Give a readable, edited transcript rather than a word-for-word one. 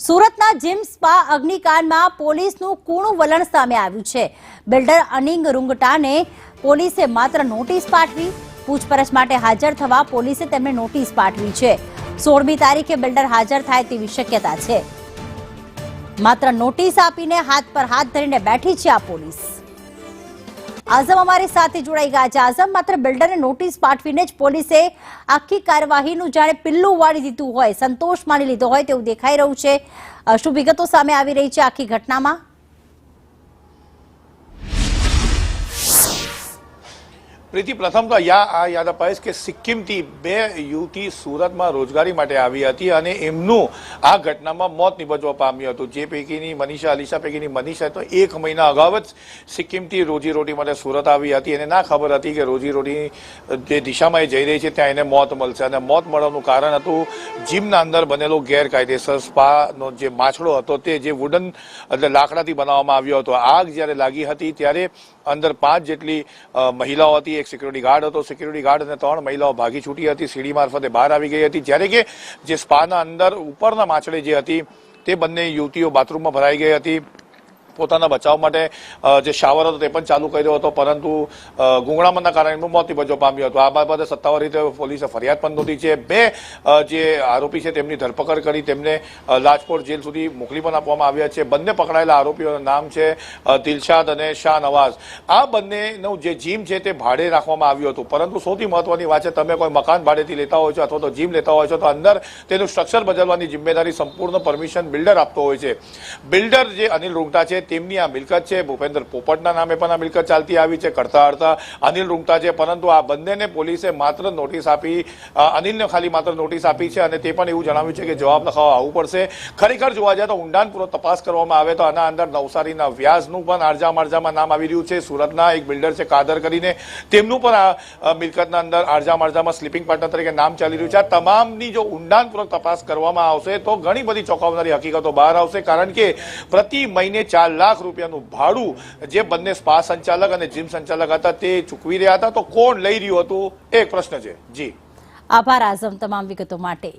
સુરતના gym spa અગ્નિકાંડમાં પોલીસનું કૂણું વલણ સામે આવ્યું છે। બિલ્ડર અનિંગ રૂંગટાને પોલીસે માત્ર નોટિસ પાઠવી। પૂછપરછ માટે હાજર થવા પોલીસે તેમને નોટિસ પાઠવી છે। 16મી તારીખે બિલ્ડર હાજર થાય તેવી શક્યતા છે। માત્ર નોટિસ આપીને હાથ પર હાથ ધરીને બેઠી છે આ પોલીસ। આઝમ અમારી સાથે જોડાઈ ગયા છે। આઝમ, માત્ર બિલ્ડરને નોટિસ પાઠવીને જ પોલીસે આખી કાર્યવાહીનું જાણે પિલ્લું વાળી દીધું હોય, સંતોષ માની લીધો હોય તેવું દેખાઈ રહ્યું છે। શું વિગતો સામે આવી રહી છે આખી ઘટનામાં? પ્રીતિ, પ્રથમ તો યાદ અપાઈશ કે સિક્કિમથી બે યુવતી સુરતમાં રોજગારી માટે આવી હતી અને એમનું આ ઘટનામાં મોત નિપજવા પામ્યું હતું। જે પૈકીની મનીષા, અલીશા પૈકીની મનીષા તો 1 મહિના અગાઉ જ સિક્કિમથી રોજીરોટી માટે સુરત આવી હતી। એને ના ખબર હતી કે રોજીરોટી જે દિશામાં એ જઈ રહી છે ત્યાં એને મોત મળશે અને મોત મળવાનું કારણ હતું જીમના અંદર બનેલો ગેરકાયદેસર સ્પાનો જે માછડો હતો તે જે વુડન એટલે લાકડાથી બનાવવામાં આવ્યો હતો। આગ જ્યારે લાગી હતી ત્યારે અંદર 5 જેટલી મહિલાઓ હતી, એક સિક્યુરિટી ગાર્ડ હતો। સિક્યુરિટી ગાર્ડ અને 3 મહિલાઓ ભાગી છૂટી હતી, સીડી મારફતે બહાર આવી ગઈ હતી। જ્યારે કે જે સ્પાના અંદર ઉપરના માછડે જે હતી તે બંને યુવતીઓ બાથરૂમમાં ભરાઈ ગઈ હતી। પોતાના બચાવ માટે જે શાવર હતો તે પણ ચાલુ કર્યો હતો, પરંતુ ગુંગળામણના કારણે એમનું મોત નિપજવા પામ્યું હતું। આ બાબતે સત્તાવાર રીતે પોલીસે ફરિયાદ પણ નોંધી છે। 2 જે આરોપી છે તેમની ધરપકડ કરી તેમને લાજપોર જેલ સુધી મોકલી પણ આપવામાં આવ્યા છે। બંને પકડાયેલા આરોપીઓના નામ છે દિલશાદ અને શાહ નવાઝ। આ બંનેનું જે જીમ છે તે ભાડે રાખવામાં આવ્યું હતું, પરંતુ સૌથી મહત્વની વાત છે, તમે કોઈ મકાન ભાડેથી લેતા હોય છો અથવા તો જીમ લેતા હોય છો તો અંદર તેનું સ્ટ્રક્ચર બદલવાની જિમ્મેદારી સંપૂર્ણ પરમિશન બિલ્ડર આપતો હોય છે। બિલ્ડર જે અનિલ રૂંગટા છે તેમની આ મિલકત છે। ભૂપેન્દ્ર પોપટના નામે પણ આ મિલકત ચાલતી આવી છે। કરતા હરતા અનિલ રૂંગટા છે, પરંતુ આ બંનેને પોલીસે માત્ર નોટિસ આપી, અનિલને ખાલી માત્ર નોટિસ આપી છે અને તે પણ એવું જણાવ્યું છે કે જવાબ લખાવવા આવવું પડશે। ખરેખર જોવા જાય તો ઊંડાણપૂર્વક તપાસ કરવામાં આવે તો આના અંદર નવસારીના વ્યાસનું પણ આરજા-મારજામાં નામ આવી રહ્યું છે। સુરતના એક બિલ્ડર છે કાદર કરીને, તેમનું પણ આ મિલકતના અંદર આરજા-મારજામાં સ્લીપિંગ પાર્ટનર તરીકે નામ ચાલી રહ્યું છે। આ તમામની જો ઊંડાણપૂર્વક તપાસ કરવામાં આવશે તો ઘણી બધી ચોંકાવનારી હકીકતો બહાર આવશે, કારણ કે પ્રતિ મહિને 4 લાખ રૂપિયાનું ભાડું જે બંને સ્પા સંચાલક અને જીમ સંચાલક હતા તે ચૂકવી રહ્યા હતા, તો કોણ લઈ રહ્યું હતું એક પ્રશ્ન છે। જી, આભાર આઝમ તમામ વિગતો માટે।